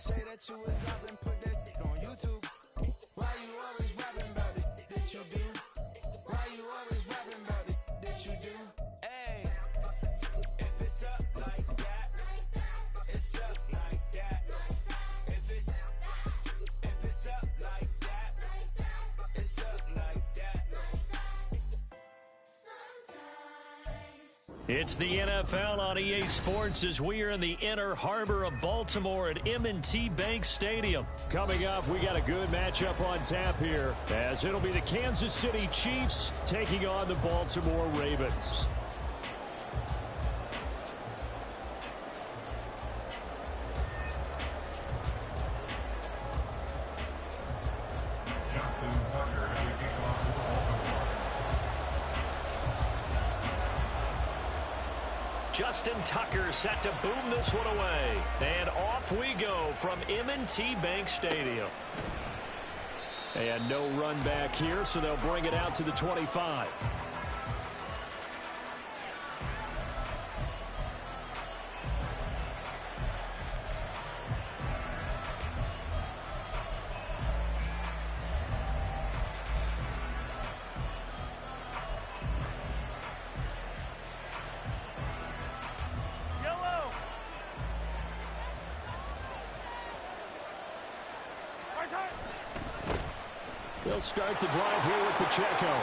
say that you was up and put that on YouTube. Why you always rapping about it that you do? Why you always rapping about it that you do? Hey, if it's up like that, it's up like that. If it's up like that, it's up like that. It's the NFL on EA Sports as we are in the inner harbor of Baltimore at M&T Bank Stadium. Coming up, we got a good matchup on tap here, as it'll be the Kansas City Chiefs taking on the Baltimore Ravens. Justin Tucker set to boom this one away. And off we go from M&T Bank Stadium. And no run back here, so they'll bring it out to the 25. They'll start the drive here with Pacheco.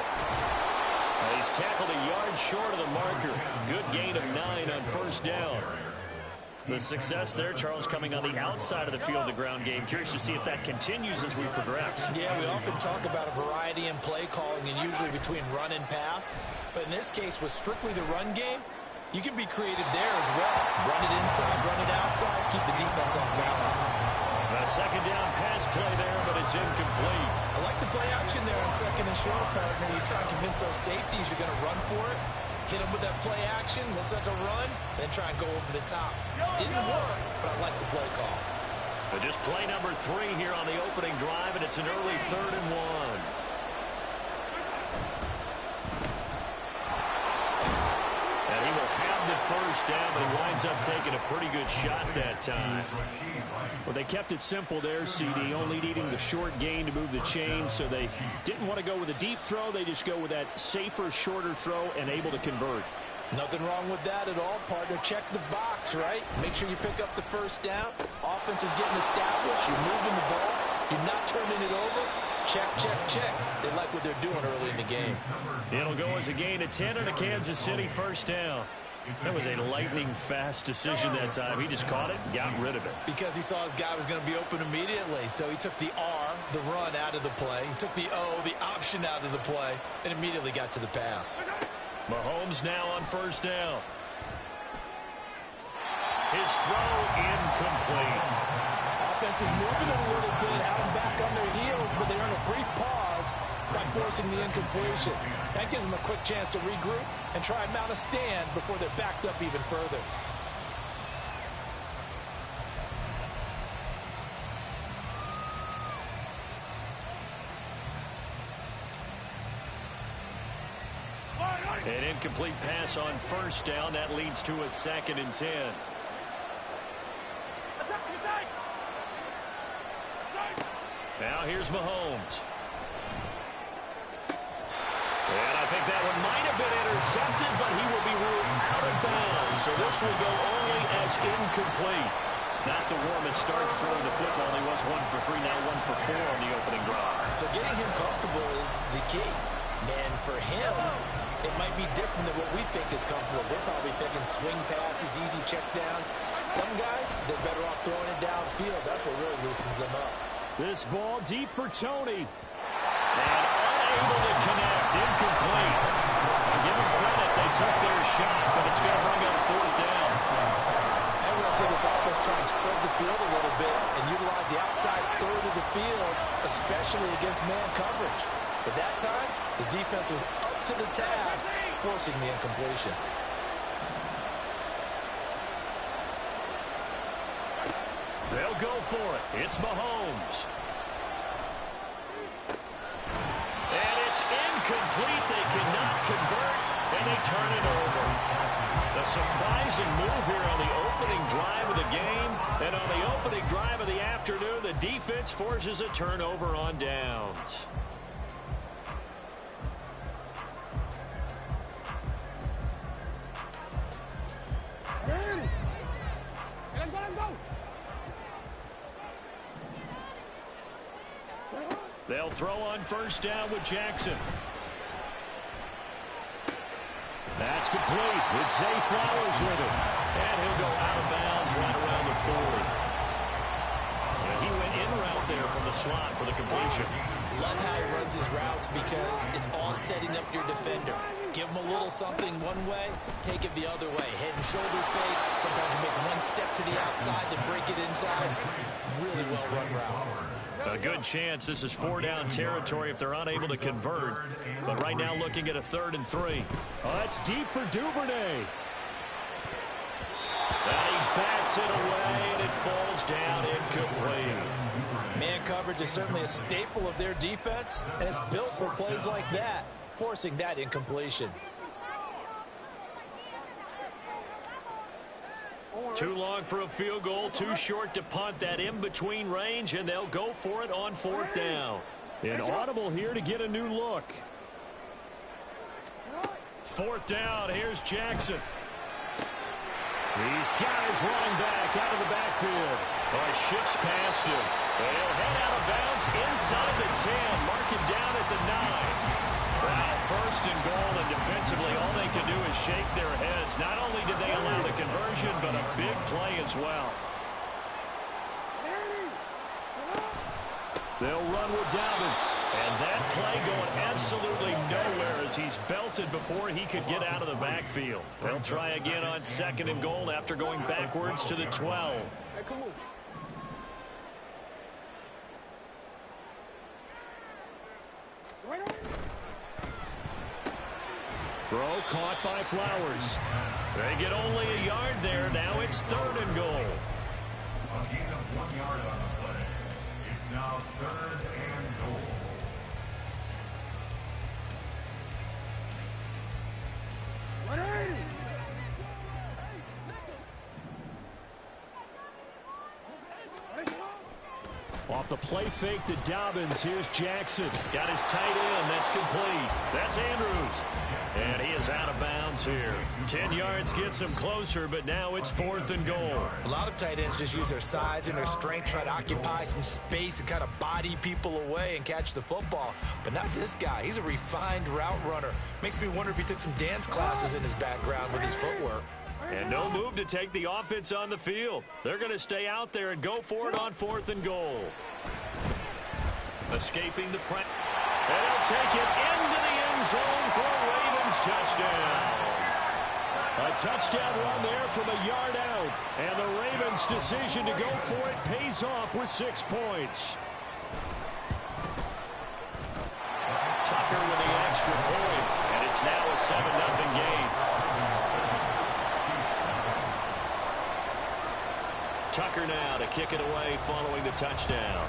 He's tackled a yard short of the marker. Good gain of 9 on first down. The success there, Charles, coming on the outside of the field, the ground game. Curious to see if that continues as we progress. Yeah, we often talk about a variety in play calling and usually between run and pass. But in this case, with strictly the run game, you can be creative there as well. Run it inside, run it outside, keep the defense off balance. A second down pass play there, but it's incomplete. I like the play action there on second and short, partner. You try and convince those safeties you're going to run for it. Hit them with that play action, looks like a run, then try and go over the top. Didn't work, but I like the play call. But just play number 3 here on the opening drive, and it's an early 3rd and 1. First down, but he winds up taking a pretty good shot that time. Well, they kept it simple there, CD, only needing the short gain to move the chain, so they didn't want to go with a deep throw. They just go with that safer, shorter throw and able to convert. Nothing wrong with that at all, partner. Check the box, right? Make sure you pick up the first down. Offense is getting established. You're moving the ball. You're not turning it over. Check, check, check. They like what they're doing early in the game. It'll go as a gain of 10 and a Kansas City first down. That was a lightning-fast decision that time. He just caught it and got rid of it. Because he saw his guy was going to be open immediately. So he took the R, the run, out of the play. He took the O, the option, out of the play, and immediately got to the pass. Mahomes now on first down. His throw incomplete. Offense is moving a little bit, out and back on their heels, but they earn a brief pause by forcing the incompletion. That gives them a quick chance to regroup and try and mount a stand before they're backed up even further. An incomplete pass on first down. That leads to a 2nd and 10. Now here's Mahomes. And I think that one might have been intercepted, but he will be ruled out of bounds. So this will go only as incomplete. Not the warmest starts throwing the football. He was 1 for 3, now 1 for 4 on the opening drive. So getting him comfortable is the key. And for him, it might be different than what we think is comfortable. They're probably thinking swing passes, easy checkdowns. Some guys, they're better off throwing it downfield. That's what really loosens them up. This ball deep for Tony. And unable to connect, incomplete. I'll give them credit, they took their shot, but it's going to bring up 4th down. And we'll see this offense try and spread the field a little bit and utilize the outside third of the field, especially against man coverage. But that time, the defense was up to the task, forcing the incompletion. They'll go for it. It's Mahomes. And it's incomplete. They cannot convert, and they turn it over. A surprising move here on the opening drive of the game and on the opening drive of the afternoon. afternoon. The defense forces a turnover on downs. They'll throw on first down with Jackson. That's complete with Zay Flowers with it. And he'll go out of bounds right around the 40. Yeah, he went in route there from the slot for the completion. Love how he runs his routes because it's all setting up your defender. Give him a little something one way, take it the other way. Head and shoulder fake. Sometimes you make one step to the outside, then break it inside. Really well run route. A good chance this is 4-down territory if they're unable to convert. But right now looking at a 3rd and 3. Oh, that's deep for Duvernay. And he bats it away, and it falls down incomplete. Man coverage is certainly a staple of their defense, and it's built for plays like that, forcing that incompletion. Too long for a field goal, too short to punt. That in-between range, and they'll go for it on 4th down. An audible here to get a new look. 4th down, here's Jackson. He's got his running back out of the backfield. Oh, he shifts past him. They'll head out of bounds inside the 10. Mark it down at the 9. Wow, 1st and goal, and defensively all they can do is shake their heads. Not only did they allow the conversion, but a big play as well. They'll run with Dobbins. And that play going absolutely nowhere as he's belted before he could get out of the backfield. They'll try again on 2nd and goal after going backwards to the 12. Hey, come on. Throw caught by Flowers. They get only a yard there. Now it's 3rd and goal. A gain of 1 yard on the play. It's now 3rd and goal. Off the play fake to Dobbins. Here's Jackson. Got his tight end. That's complete. That's Andrews. And he is out of bounds here. 10 yards gets him closer, but now it's 4th and goal. A lot of tight ends just use their size and their strength, try to occupy some space and kind of body people away and catch the football. But not this guy. He's a refined route runner. Makes me wonder if he took some dance classes in his background with his footwork. And no move to take the offense on the field. They're going to stay out there and go for it on 4th and goal. Escaping the press. And they'll take it into the end zone for a Ravens touchdown. A touchdown run there from a yard out. And the Ravens' decision to go for it pays off with 6 points. Tucker with the extra point. And it's now a 7-0 game. Tucker now to kick it away following the touchdown.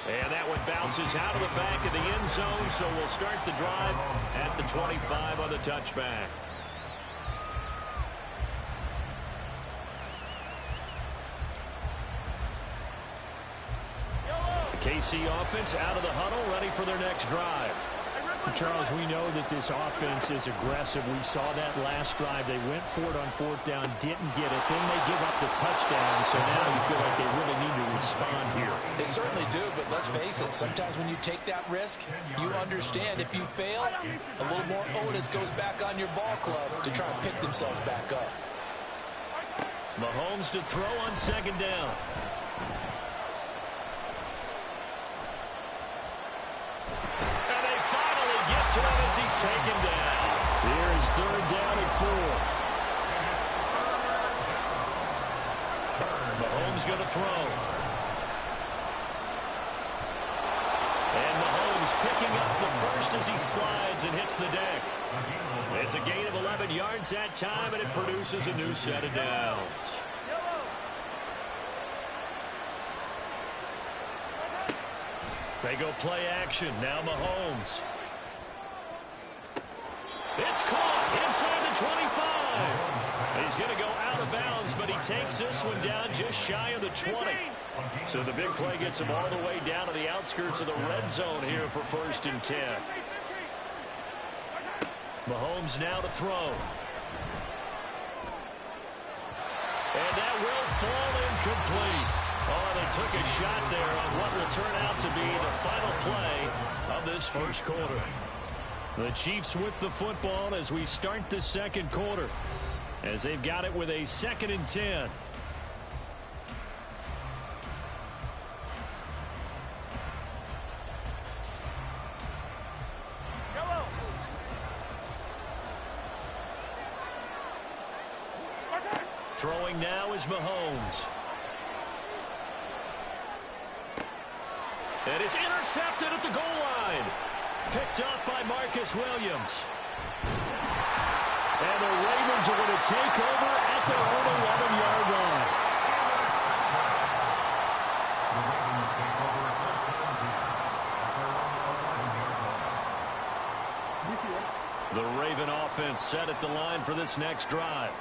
And that one bounces out of the back of the end zone, so we'll start the drive at the 25 on the touchback. KC offense out of the huddle, ready for their next drive. Charles, we know that this offense is aggressive. We saw that last drive. They went for it on 4th down, didn't get it. Then they give up the touchdown, so now you feel like they really need to respond here. They certainly do, but let's face it, sometimes when you take that risk, you understand if you fail, a little more onus goes back on your ball club to try and pick themselves back up. Mahomes to throw on 2nd down. To him as he's taken down. Here is 3rd down and 4. Mahomes going to throw. And Mahomes picking up the first as he slides and hits the deck. It's a gain of 11 yards that time, and it produces a new set of downs. They go play action. Now Mahomes. It's caught inside the 25. He's going to go out of bounds, but he takes this one down just shy of the 20. So the big play gets him all the way down to the outskirts of the red zone here for 1st and 10. Mahomes now to throw. And that will fall incomplete. Oh, they took a shot there on what will turn out to be the final play of this first quarter. The Chiefs with the football as we start the second quarter, as they've got it with a 2nd and 10. Throwing now is Mahomes. And it's intercepted at the goal line. Picked up by Marcus Williams. And the Ravens are going to take over at their own 11-yard line. The Raven offense set at the line for this next drive.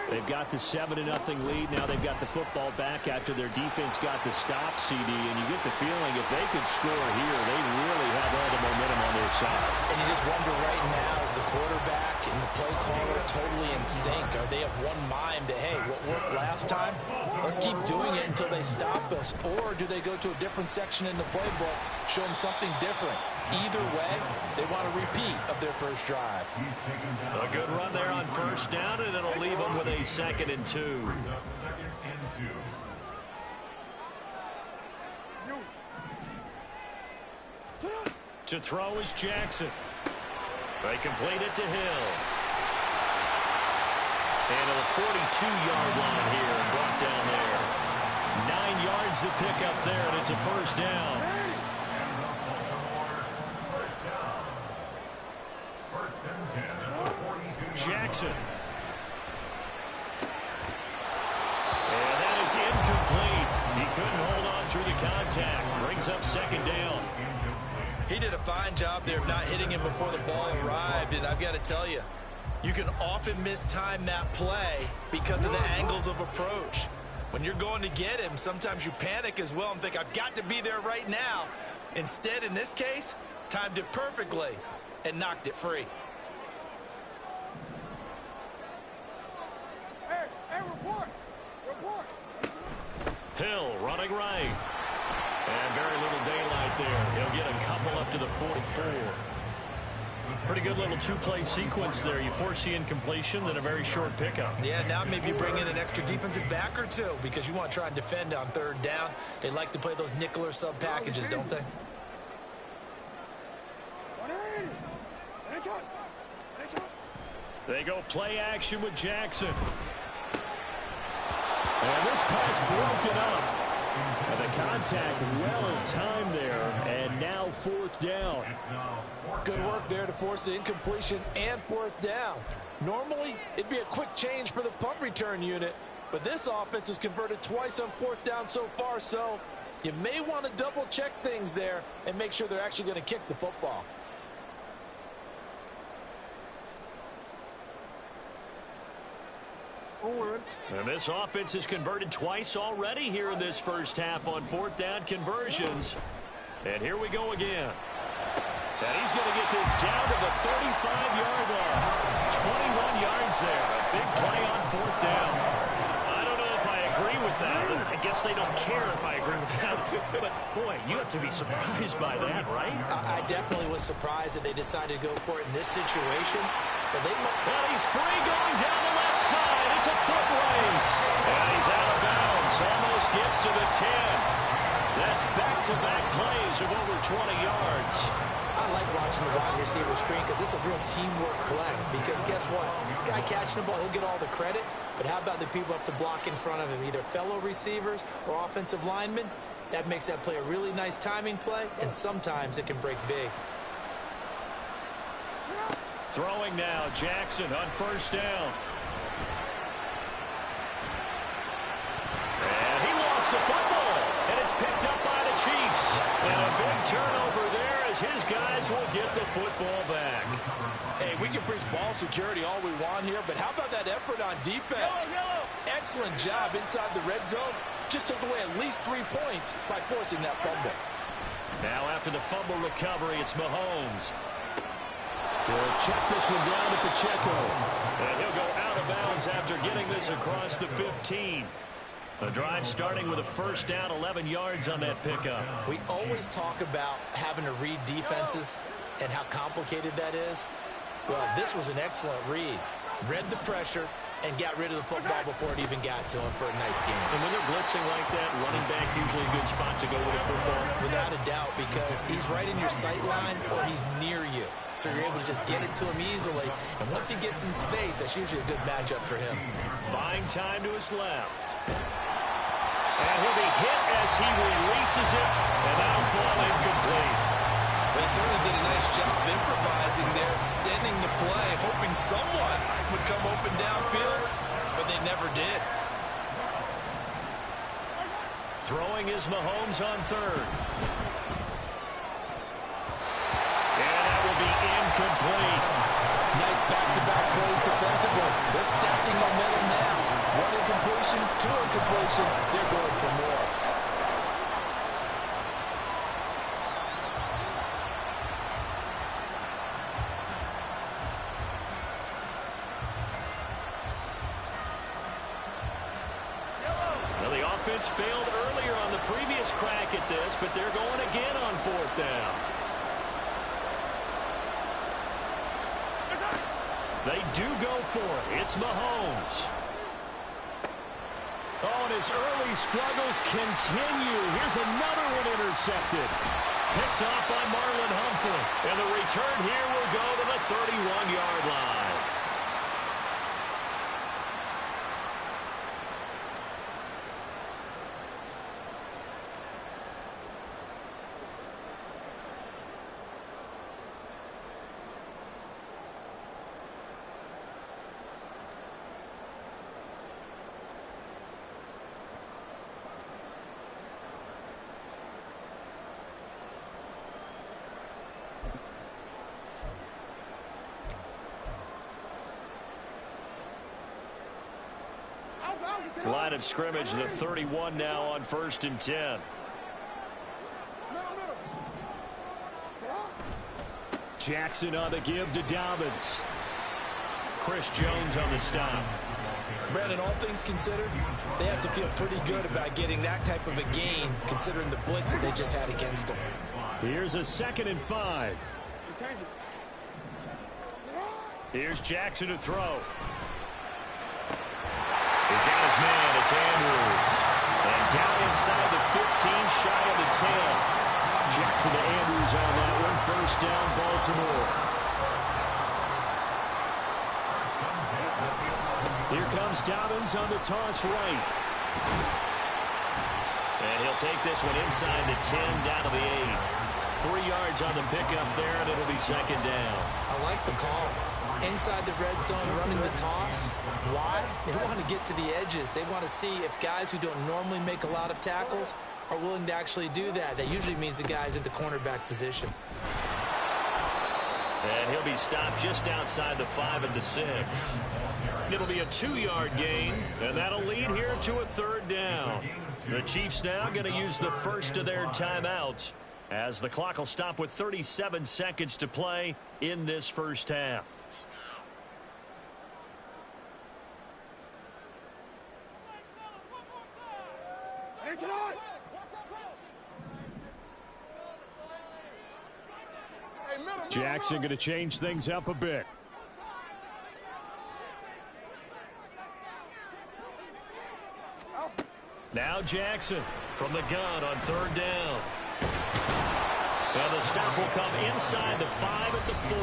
They've got the 7-0 lead. Now they've got the football back after their defense got the stop, CD. And you get the feeling if they could score here, they really have all the momentum on their side. And you just wonder right now, is the quarterback and the play caller totally in sync? Are they of one mind that, hey, what worked last time, let's keep doing it until they stop us? Or do they go to a different section in the playbook, show them something different? Either way, they want a repeat of their first drive. A good run there on 1st down, and it'll leave them with a 2nd and 2. To throw is Jackson. They complete it to Hill. And to the 42-yard line here and brought down there. 9 yards to pick up there, and it's a 1st down. Jackson. And that is incomplete. He couldn't hold on through the contact. Brings up 2nd down. He did a fine job there of not hitting him before the ball arrived, and I've got to tell you, you can often mistime that play because of the angles of approach. When you're going to get him, sometimes you panic as well and think, I've got to be there right now. Instead, in this case, timed it perfectly and knocked it free. Hill running right. And very little daylight there. He'll get a couple up to the 44. Pretty good little two-play sequence there. You force the incompletion, then a very short pickup. Yeah, now maybe bring in an extra defensive back or two because you want to try and defend on 3rd down. They like to play those nickel or sub packages, don't they? They go play action with Jackson. And this pass broken up. And the contact well timed there. And now 4th down. Good work there to force the incompletion and 4th down. Normally, it'd be a quick change for the punt return unit. But this offense has converted twice on 4th down so far. So you may want to double check things there and make sure they're actually going to kick the football. And this offense has converted twice already here in this first half on 4th down conversions. And here we go again. And he's going to get this down to the 35-yard line. 21 yards there. A big play on 4th down. I don't know if I agree with that. I guess they don't care if I agree with that. But, boy, you have to be surprised by that, right? I definitely was surprised that they decided to go for it in this situation. But well, he's free going down the left side. It's a foot race. And he's out of bounds. Almost gets to the 10. That's back-to-back plays of over 20 yards. I like watching the wide receiver screen because it's a real teamwork play. Because guess what? The guy catching the ball, he'll get all the credit. But how about the people up to block in front of him, either fellow receivers or offensive linemen? That makes that play a really nice timing play, and sometimes it can break big. Throwing now, Jackson on 1st down. And he lost the football, and it's picked up by the Chiefs. And a big turnover there as as his guys will get the football back. Hey, we can preach ball security all we want here, but how about that effort on defense? Excellent job inside the red zone. Just took away at least 3 points by forcing that fumble. Now after the fumble recovery, it's Mahomes. He'll check this one down at the Checo. And he'll go out of bounds after getting this across the 15. A drive starting with a first down, 11 yards on that pickup. We always talk about having to read defenses and how complicated that is. Well, this was an excellent read. Read the pressure and got rid of the football before it even got to him for a nice game. And when they're blitzing like that, running back usually a good spot to go with a football. Without a doubt, because he's right in your sight line or he's near you. So you're able to just get it to him easily. And once he gets in space, that's usually a good matchup for him. Buying time to his left. And he'll be hit as he releases it, and that'll fall incomplete. They certainly did a nice job improvising there, extending the play, hoping someone would come open downfield, but they never did. Throwing is Mahomes on third. And that will be incomplete. Nice back-to-back plays defensively. They're stacking momentum now. 1 incompletion, 2 incompletion. They're going for more. Well, the offense failed earlier on the previous crack at this, but they're going again on fourth down. They do go for it. It's Mahomes. Oh, and his early struggles continue. Here's another one intercepted. Picked off by Marlon Humphrey. And the return here will go to the 31-yard line. Line of scrimmage, the 31 now on 1st and 10. Jackson on the give to Dobbins. Chris Jones on the stop. Brandon, all things considered, they have to feel pretty good about getting that type of a gain, considering the blitz that they just had against them. Here's a 2nd and 5. Here's Jackson to throw. He's got his man. It's Andrews. And down inside the 15, shy of the 10. Jackson to Andrews on that one. First down, Baltimore. Here comes Dobbins on the toss right. And he'll take this one inside the 10, down to the 8. 3 yards on the pickup there, and it'll be 2nd down. I like the call. Inside the red zone, running the toss. Why? They want to get to the edges. They want to see if guys who don't normally make a lot of tackles are willing to actually do that. That usually means the guy's at the cornerback position. And he'll be stopped just outside the 5 at the 6. It'll be a 2-yard gain, and that'll lead here to a 3rd down. The Chiefs now going to use the first of their timeouts, as the clock will stop with 37 seconds to play in this first half. Jackson going to change things up a bit. Now Jackson from the gun on 3rd down. And the stop will come inside the 5 at the 4.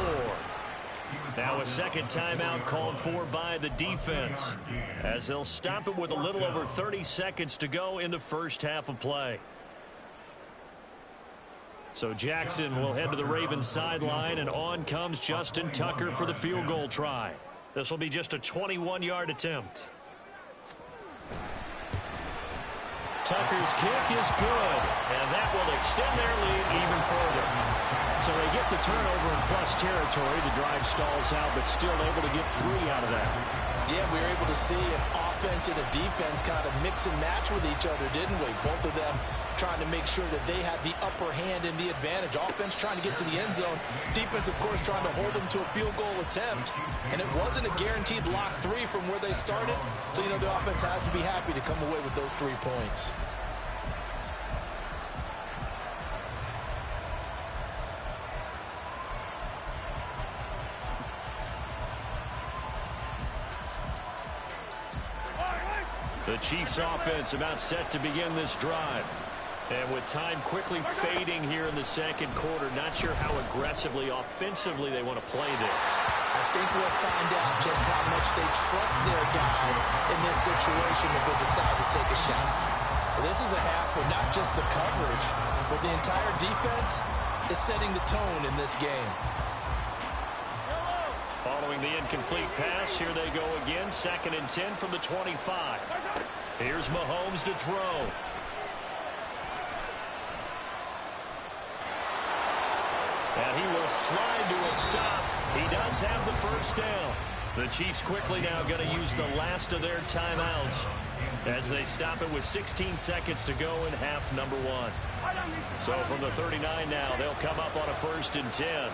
Now a 2nd timeout called for by the defense, as they'll stop it with a little over 30 seconds to go in the first half of play. So Jackson will head to the Ravens sideline, and on comes Justin Tucker for the field goal try. This will be just a 21-yard attempt. Tucker's kick is good, and that will extend their lead even further. So they get the turnover in plus territory. The drive stalls out, but still able to get 3 out of that. Yeah, we were able to see an offense and a defense kind of mix and match with each other, didn't we? Both of them trying to make sure that they had the upper hand and the advantage. Offense trying to get to the end zone. Defense, of course, trying to hold them to a field goal attempt. And it wasn't a guaranteed lock 3 from where they started. So, you know, the offense has to be happy to come away with those 3 points. The Chiefs offense about set to begin this drive. And with time quickly fading here in the second quarter, not sure how aggressively, offensively they want to play this. I think we'll find out just how much they trust their guys in this situation if they decide to take a shot. Well, this is a half where not just the coverage, but the entire defense is setting the tone in this game. Following the incomplete pass, here they go again. 2nd and 10 from the 25. Here's Mahomes to throw. And he will slide to a stop. He does have the first down. The Chiefs quickly now going to use the last of their timeouts as they stop it with 16 seconds to go in half number 1. So from the 39 now, they'll come up on a 1st and 10.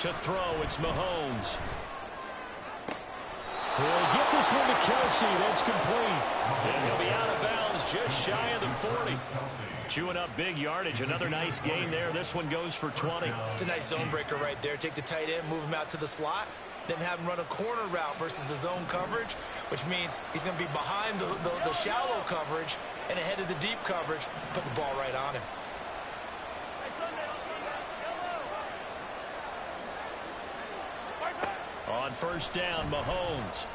To throw, it's Mahomes. He'll get this one to Kelsey. That's complete. And he'll be out of bounds just shy of the 40. Chewing up big yardage. Another nice gain there. This one goes for 20. It's a nice zone breaker right there. Take the tight end, move him out to the slot, then have him run a corner route versus the zone coverage, which means he's going to be behind the shallow coverage and ahead of the deep coverage. Put the ball right on him. On 1st down, Mahomes.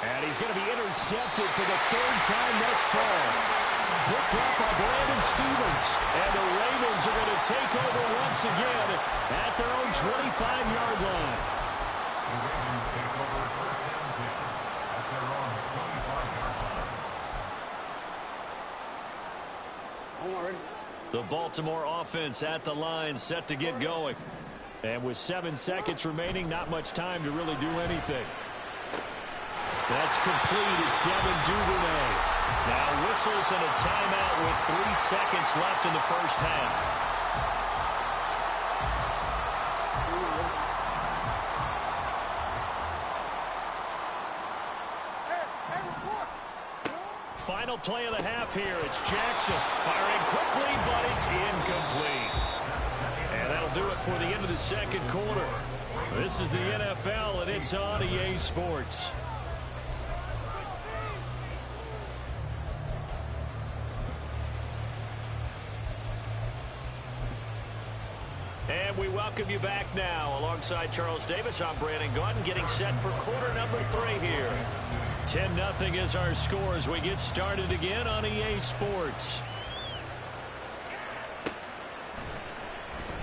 And he's going to be intercepted for the 3rd time thus far. Picked up by Brandon Stevens. And the Ravens are going to take over once again at their own 25-yard line. The Ravens take over 1st and 10 at their own 25-yard line. The Baltimore offense at the line, set to get going. And with 7 seconds remaining, not much time to really do anything. That's complete. It's Devin Duvernay. Now whistles and a timeout with 3 seconds left in the first half. Final play of the half here. It's Jackson firing quickly, but it's incomplete. And that'll do it for the end of the second quarter. This is the NFL, and it's on EA Sports. And we welcome you back now. Alongside Charles Davis, I'm Brandon Gaudin, getting set for quarter number 3 here. 10-0 is our score as we get started again on EA Sports.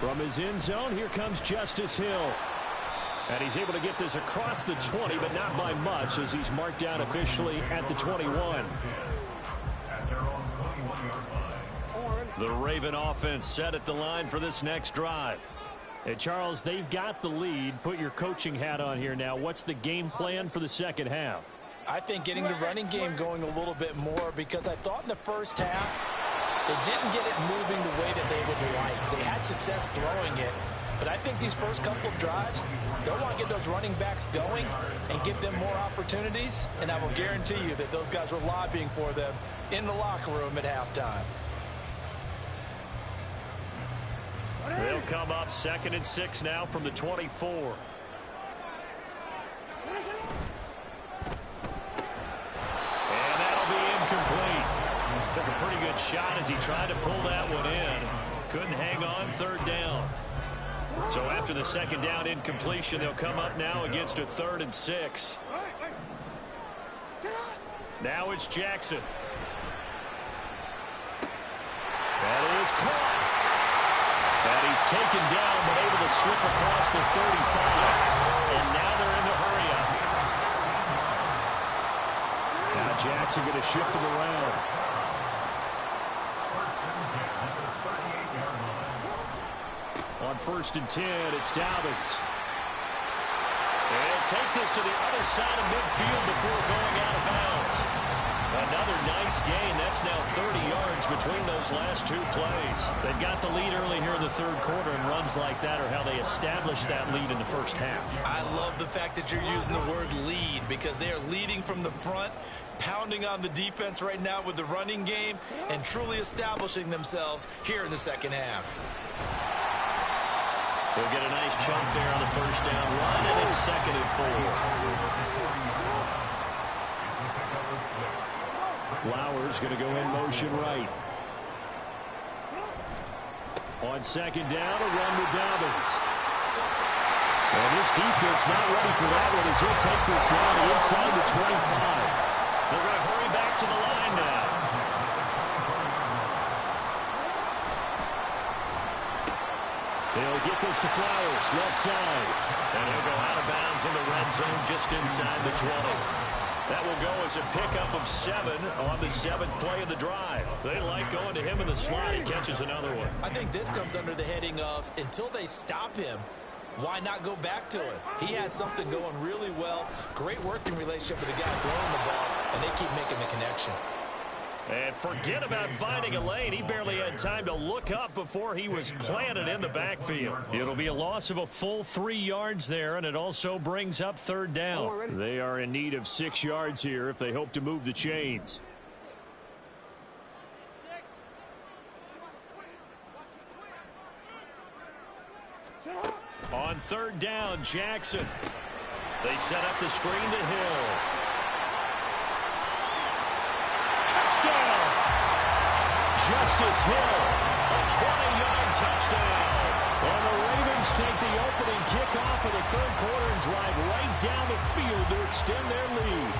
From his end zone, here comes Justice Hill. And he's able to get this across the 20, but not by much, as he's marked down officially at the 21. The Raven offense set at the line for this next drive. Hey, Charles, they've got the lead. Put your coaching hat on here now. What's the game plan for the second half? I think getting the running game going a little bit more, because I thought in the first half they didn't get it moving the way that they would like. They had success throwing it, but I think these first couple of drives, they'll want to get those running backs going and give them more opportunities, and I will guarantee you that those guys were lobbying for them in the locker room at halftime. They'll come up 2nd and 6 now from the 24. And that'll be incomplete. Took a pretty good shot as he tried to pull that one in. Couldn't hang on, 3rd down. So after the 2nd down incompletion, they'll come up now against a 3rd and 6. Now it's Jackson. That is caught. taken down, but able to slip across the 35. And now they're in the hurry up. Now Jackson going to shift him around. On 1st and 10, it's Dobbins. And he'll take this to the other side of midfield before going out of bounds. Another nice gain. That's now 30 yards between those last two plays. They've got the lead early here in the third quarter, and runs like that are how they established that lead in the first half. I love the fact that you're using the word lead, because they are leading from the front, pounding on the defense right now with the running game, and truly establishing themselves here in the second half. They'll get a nice chunk there on the first down run, and it's 2nd and 4. Flowers going to go in motion right. On 2nd down, a run with Dobbins. And this defense not ready for that one as he'll take this down inside the 25. They're going to hurry back to the line now. He'll get this to Flowers, left side. And he'll go out of bounds in the red zone just inside the 20. That will go as a pickup of 7 on the 7th play of the drive. They like going to him in the slot. He catches another one. I think this comes under the heading of, until they stop him, why not go back to it? He has something going really well. Great working relationship with the guy throwing the ball, and they keep making the connection. And forget about finding a lane. He barely had time to look up before he was planted in the backfield. It'll be a loss of a full 3 yards there, and it also brings up 3rd down. They are in need of 6 yards here if they hope to move the chains. On 3rd down, Jackson. They set up the screen to Hill. Touchdown! Justice Hill, a 20-yard touchdown. And the Ravens take the opening kickoff of the third quarter and drive right down the field to extend their lead.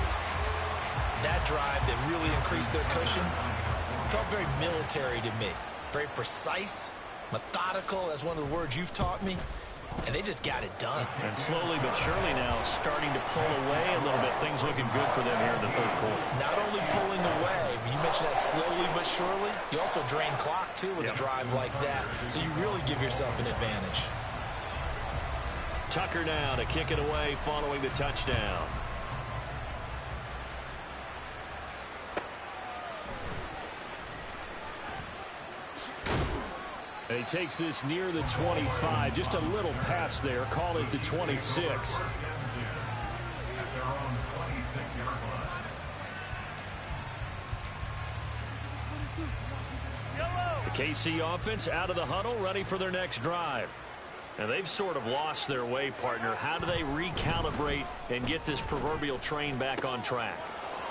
That drive that really increased their cushion felt very military to me. Very precise, methodical. That's one of the words you've taught me. And they just got it done. And slowly but surely now starting to pull away a little bit. Things looking good for them here in the third quarter. Not only pulling away, but you mentioned that slowly but surely. You also drain clock, too, with a drive like that. So you really give yourself an advantage. Tucker now to kick it away following the touchdown. And he takes this near the 25. Just a little pass there. Call it the 26. The KC offense out of the huddle, ready for their next drive. And they've sort of lost their way, partner. How do they recalibrate and get this proverbial train back on track?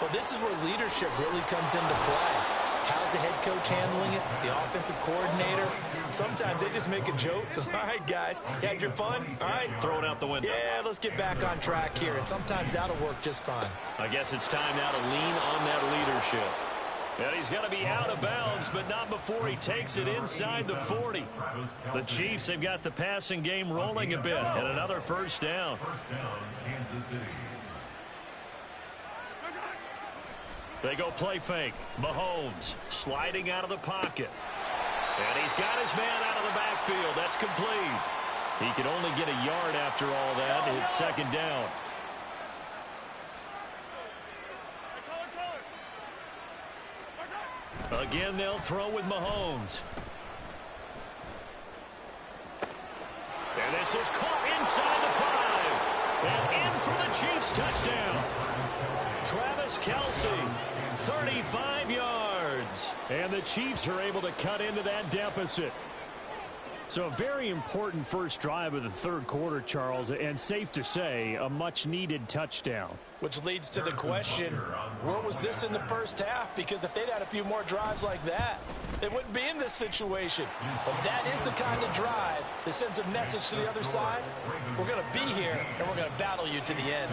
Well, this is where leadership really comes into play. How's the head coach handling it? The offensive coordinator? Sometimes they just make a joke. All right, guys, you had your fun? All right. Throw it out the window. Yeah, let's get back on track here. And sometimes that'll work just fine. I guess it's time now to lean on that leadership. And he's going to be out of bounds, but not before he takes it inside the 40. The Chiefs have got the passing game rolling a bit. And another first down. First down, Kansas City. They go play fake. Mahomes sliding out of the pocket. And he's got his man out of the backfield. That's complete. He can only get a yard after all that. It's second down. Again, they'll throw with Mahomes. And this is caught inside the 5. And in for the Chiefs touchdown. Travis Kelce, 35 yards. And the Chiefs are able to cut into that deficit. So a very important first drive of the third quarter, Charles, and safe to say, a much-needed touchdown. Which leads to the question, where was this in the first half? Because if they'd had a few more drives like that, they wouldn't be in this situation. But that is the kind of drive that sends a message to the other side. We're going to be here, and we're going to battle you to the end.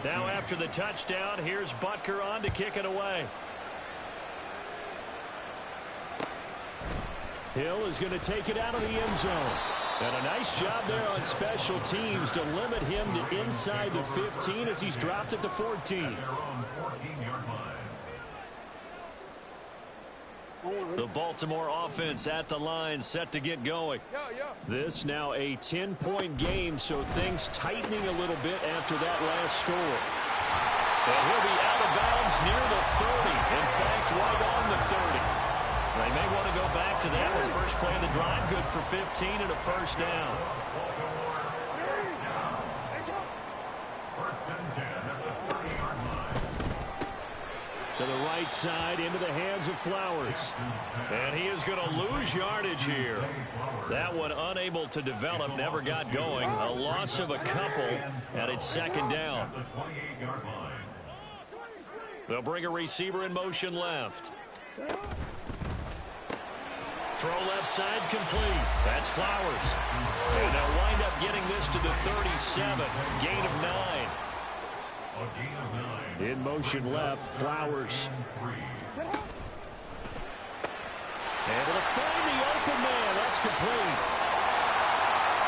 Now after the touchdown, here's Butker on to kick it away. Hill is going to take it out of the end zone. And a nice job there on special teams to limit him to inside the 15 as he's dropped at the 14. The Baltimore offense at the line, set to get going. This now a 10-point game, so things tightening a little bit after that last score. And he'll be out of bounds near the 30. In fact, right on the 30. They may want to go back to that one. First play of the drive, good for 15 and a first down. To the right side, into the hands of Flowers. And he is going to lose yardage here. That one unable to develop, never got going. A loss of a couple, and it's second down. They'll bring a receiver in motion left. Throw left side complete. That's Flowers. And they'll wind up getting this to the 37. Gain of 9. In motion left, Flowers. Able to find the open man. That's complete.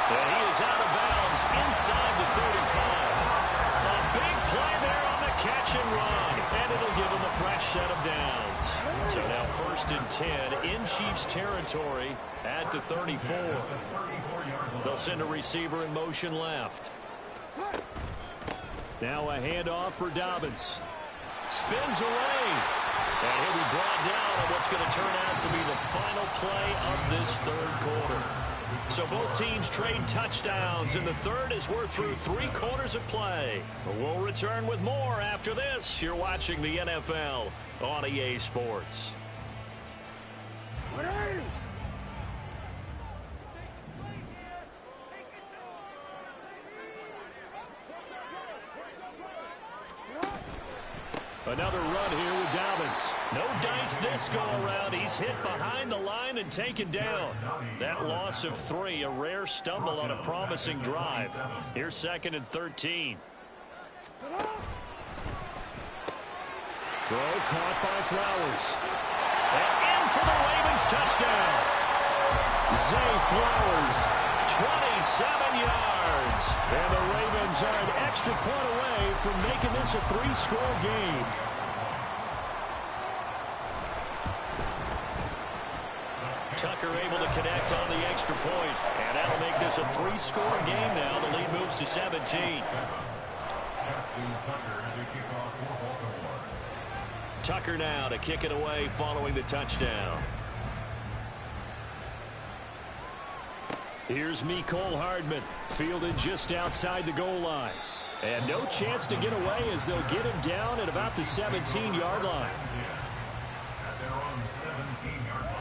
And he is out of bounds inside the 35. A big play there on the catch and run. And it'll give him a fresh set of downs. So now first and 10 in Chiefs territory at the 34. They'll send a receiver in motion left. Now a handoff for Dobbins. Spins away. And he'll be brought down on what's going to turn out to be the final play of this third quarter. So both teams trade touchdowns in the third as we're through 3 quarters of play. We'll return with more after this. You're watching the NFL on EA Sports. Another run here with Dobbins. No dice this go-around. He's hit behind the line and taken down. That loss of 3, a rare stumble on a promising drive. Here's second and 13. Throw caught by Flowers. And in for the Ravens touchdown. Zay Flowers, 27 yards. And the Ravens are an extra point away from making this a 3-score game. Tucker able to connect on the extra point. And that'll make this a 3-score game now. The lead moves to 17. Tucker now to kick it away following the touchdown. Here's Mecole Hardman, fielded just outside the goal line. And no chance to get away as they'll get him down at about the 17-yard line. At their own 17-yard line.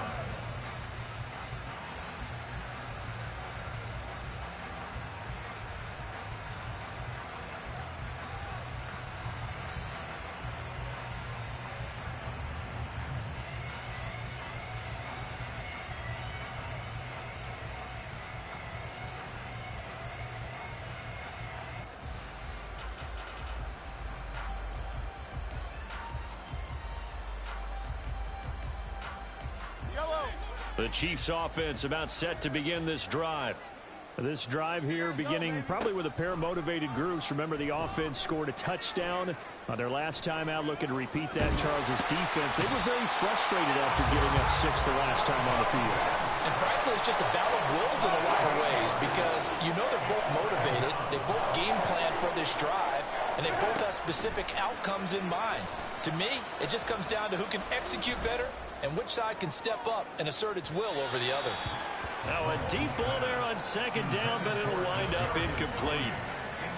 The Chiefs offense about set to begin this drive. This drive here beginning probably with a pair of motivated groups. Remember, the offense scored a touchdown on their last time out. Looking to repeat that. Charles's defense, they were very frustrated after giving up 6 the last time on the field. And frankly, it's just a battle of wills in a lot of ways because you know they're both motivated. They both game plan for this drive, and they both have specific outcomes in mind. To me, it just comes down to who can execute better and which side can step up and assert its will over the other. Now a deep ball there on second down, but it'll wind up incomplete.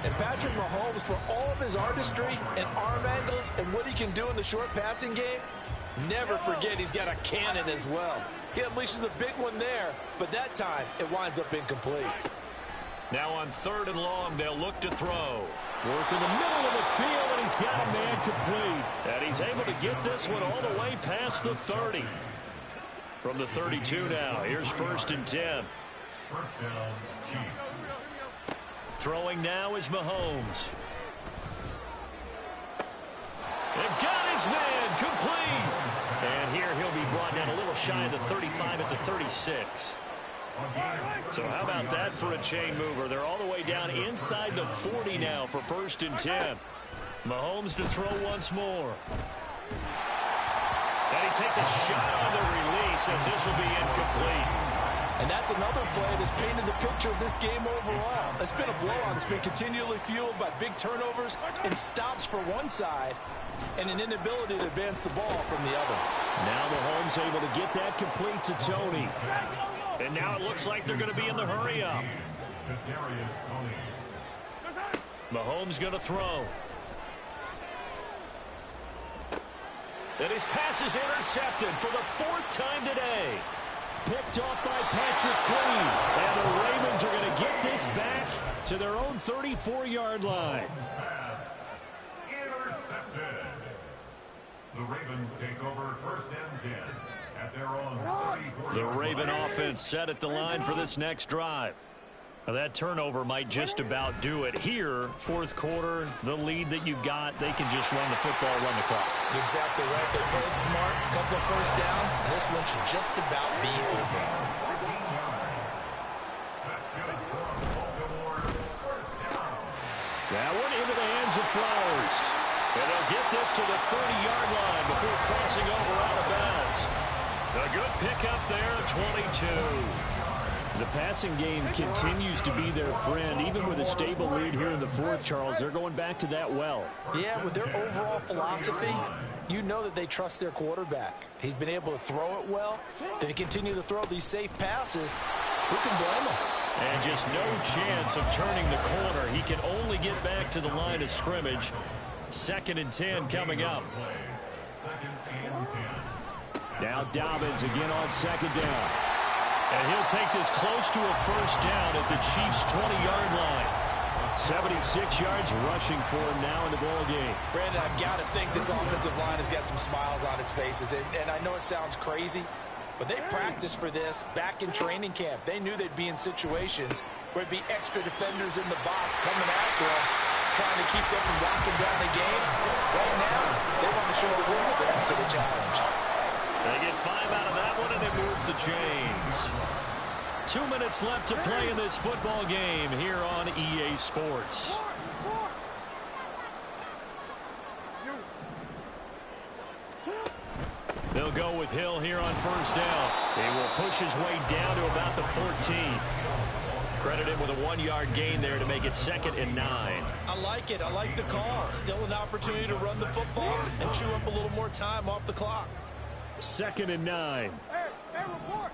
And Patrick Mahomes, for all of his artistry and arm angles and what he can do in the short passing game, never forget he's got a cannon as well. He unleashes a big one there, but that time it winds up incomplete. Now on third and long, they'll look to throw. Work in the middle of the field, and he's got a man complete. And he's able to get this one all the way past the 30. From the 32 now, here's first and 10. First down, Chiefs. Throwing now is Mahomes. And got his man complete. And here he'll be brought down a little shy of the 35 at the 36. So how about that for a chain mover? They're all the way down inside the 40 now for 1st and 10. Mahomes to throw once more. And he takes a shot on the release as this will be incomplete. And that's another play that's painted the picture of this game overall. It's been a blowout. It's been continually fueled by big turnovers and stops for one side and an inability to advance the ball from the other. Now Mahomes able to get that complete to Tony. And now it looks like they're going to be in the hurry-up. Mahomes going to throw. And his pass is intercepted for the 4th time today. Picked off by Patrick Queen. And the Ravens are going to get this back to their own 34-yard line. Pass intercepted. The Ravens take over 1st and 10 at their own 34. The Raven offense set at the line for this next drive. Now that turnover might just about do it. Here, 4th quarter, the lead that you've got, they can just run the football, run the clock. Exactly right. They played smart, a couple of 1st downs, and this one should just about be over. That one into the hands of Flowers. And they'll get this to the 30-yard line before crossing over out of bounds. A good pickup there, 22. The passing game continues to be their friend. Even with a stable lead here in the 4th, Charles, they're going back to that well. Yeah, with their overall philosophy, you know that they trust their quarterback. He's been able to throw it well. They continue to throw these safe passes. Who can blame them? And just no chance of turning the corner. He can only get back to the line of scrimmage. 2nd and 10 coming up. Now Dobbins again on 2nd down. And he'll take this close to a 1st down at the Chiefs' 20-yard line. 76 yards rushing for him now in the ball game. Brandon, I've got to think this offensive line has got some smiles on its faces. And I know it sounds crazy, but they practiced for this back in training camp. They knew they'd be in situations where it'd be extra defenders in the box coming after them, trying to keep them from locking down the game. Right now, they want to show the world they're up to the challenge. They get 5 out of that one, and it moves the chains. 2 minutes left to play in this football game here on EA Sports. They'll go with Hill here on 1st down. He will push his way down to about the 14. Credit him with a 1-yard gain there to make it 2nd and 9. I like it. I like the call. Still an opportunity to run the football and chew up a little more time off the clock. 2nd and 9. Hey, report.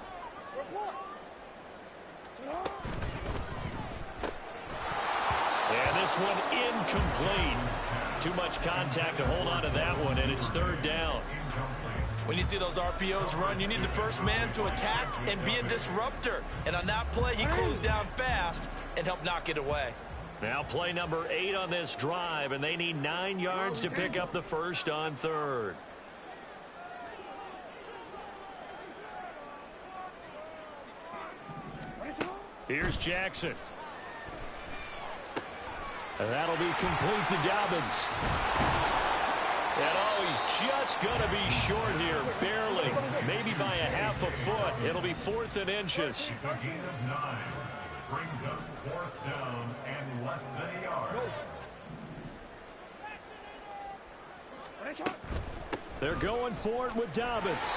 And this one incomplete. Too much contact to hold on to that one, and it's 3rd down. When you see those RPOs run, you need the first man to attack and be a disruptor. And on that play, he closed down fast and helped knock it away. Now play number 8 on this drive, and they need 9 yards to pick up the 1st on 3rd. Here's Jackson. And that'll be complete to Dobbins. And he's just going to be short here, barely, maybe by a half a foot. It'll be 4th and inches. It's a gain of 9. Brings up 4th down and less than a yard. They're going for it with Dobbins.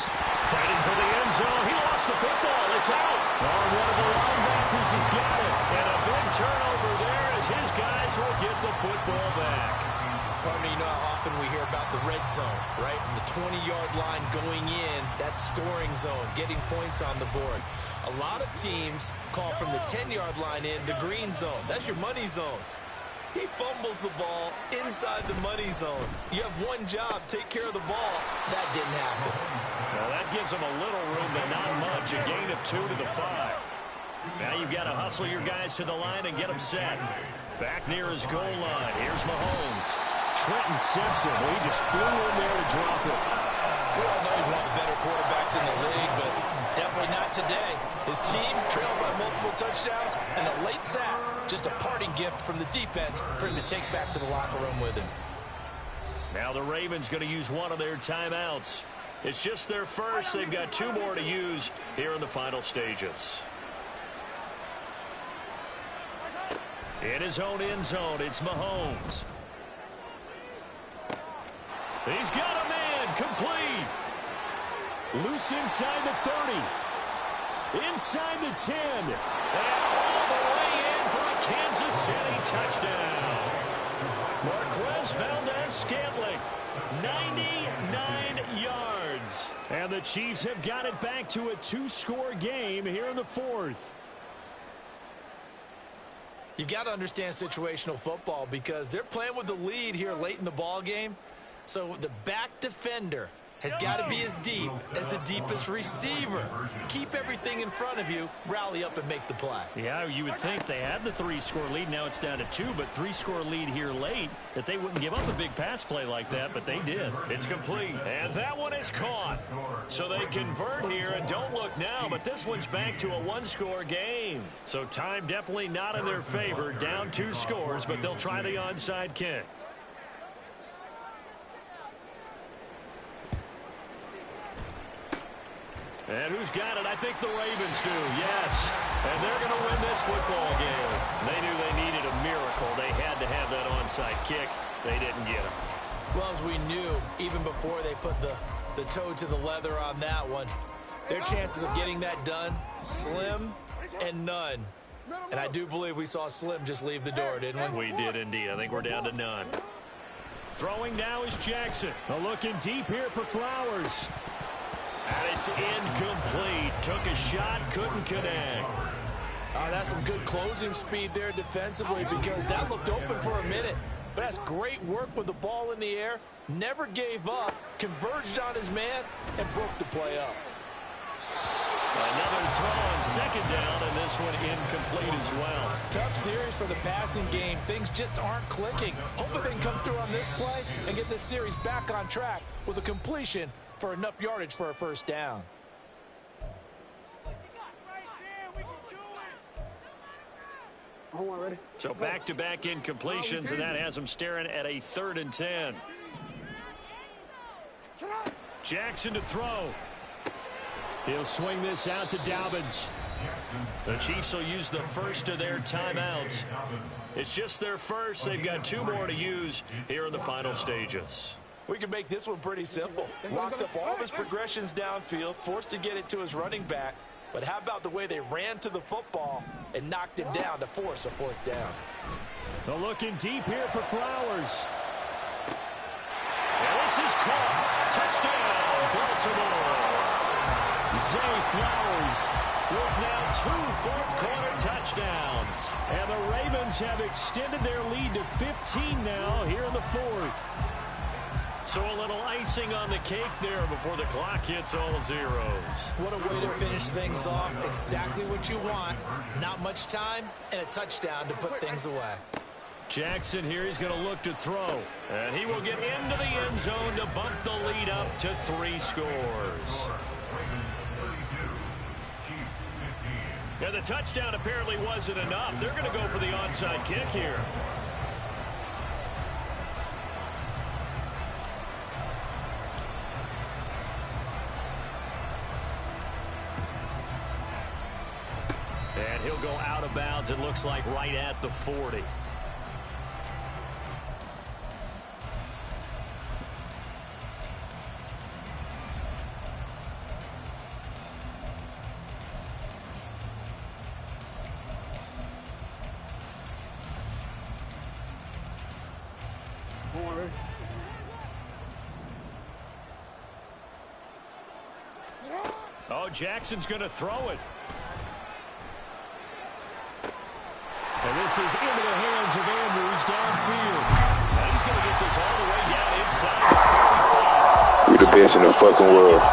Fighting for the end zone. He lost the football. It's out. Oh, one of the linebackers has got it. And a big turnover there as his guys will get the football back. Partner, you know how often we hear about the red zone, right? From the 20-yard line going in, that scoring zone, getting points on the board. A lot of teams call from the 10-yard line in the green zone. That's your money zone. He fumbles the ball inside the money zone. You have one job, take care of the ball. That didn't happen. Well, that gives them a little room, but not much. A gain of 2 to the 5. Now you've got to hustle your guys to the line and get them set. Back near his goal line. Here's Mahomes. Trenton Simpson. Well, he just flew in there to drop it. We all know he's one of the better quarterbacks in the league, but definitely not today. His team trailed by multiple touchdowns and a late sack Just a parting gift from the defense for him to take back to the locker room with him. Now the Ravens going to use one of their timeouts. It's just their first. They've got 2 more to use here in the final stages. In his own end zone, it's Mahomes. He's got a man, complete. Loose inside the 30. Inside the 10. And all the way in for a Kansas City touchdown. Marquez Valdez-Scantling, 99 yards. And the Chiefs have got it back to a 2-score game here in the 4th. You've got to understand situational football because they're playing with the lead here late in the ball game. So the back defender has got to be as deep as the deepest receiver. Keep everything in front of you, rally up and make the play. Yeah, you would think they had the 3-score lead. Now it's down to 2, but 3-score lead here late, that they wouldn't give up a big pass play like that, but they did. It's complete, and that one is caught. So they convert here, and don't look now, but this one's back to a 1-score game. So time definitely not in their favor, down 2 scores, but they'll try the onside kick. And who's got it? I think the Ravens do, yes. And they're going to win this football game. They knew they needed a miracle. They had to have that onside kick. They didn't get it. Well, as we knew, even before they put the toe to the leather on that one, their chances of getting that done, slim and none. And I do believe we saw Slim just leave the door, didn't we? We did indeed. I think we're down to none. Throwing now is Jackson. Looking deep here for Flowers. And it's incomplete. Took a shot, couldn't connect. That's some good closing speed there defensively because that looked open for a minute. But that's great work with the ball in the air. Never gave up, converged on his man, and broke the play up. Another throw on 2nd down, and this one incomplete as well. Tough series for the passing game. Things just aren't clicking. Hoping they can come through on this play and get this series back on track with a completion for enough yardage for a 1st down. So back-to-back incompletions, and that has them staring at a 3rd and 10. Jackson to throw. He'll swing this out to Dobbins. The Chiefs will use the first of their timeouts. It's just their first. They've got 2 more to use here in the final stages. We can make this one pretty simple. Locked up all of his progressions downfield, forced to get it to his running back. But how about the way they ran to the football and knocked him down to force a 4th down? They're looking deep here for Flowers. And this is caught. Touchdown, Baltimore. Zay Flowers with now 2 fourth-quarter touchdowns. And the Ravens have extended their lead to 15 now here in the 4th. So a little icing on the cake there before the clock hits all zeros. What a way to finish things off. Exactly what you want. Not much time and a touchdown to put things away. Jackson here, he's going to look to throw. And he will get into the end zone to bump the lead up to 3 scores. Yeah, the touchdown apparently wasn't enough. They're going to go for the onside kick here. And he'll go out of bounds, it looks like, right at the 40. Oh, Jackson's going to throw it. And this is into the hands of Andrews downfield. And he's going to get this all the way down inside the 35. We're the best in the fucking world.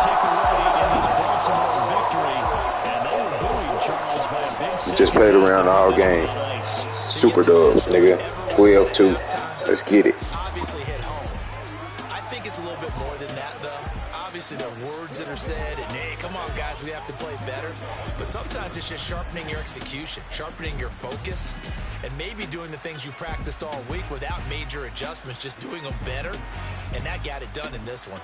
We just played around all game. Super dubs, nigga. 12-2. Let's get it. Obviously hit home. I think it's a little bit more than that, though. obviously there are words that are said, and hey, come on, guys, we have to play better. But sometimes it's just sharpening your execution, sharpening your focus, and maybe doing the things you practiced all week without major adjustments, just doing them better. And that got it done in this one.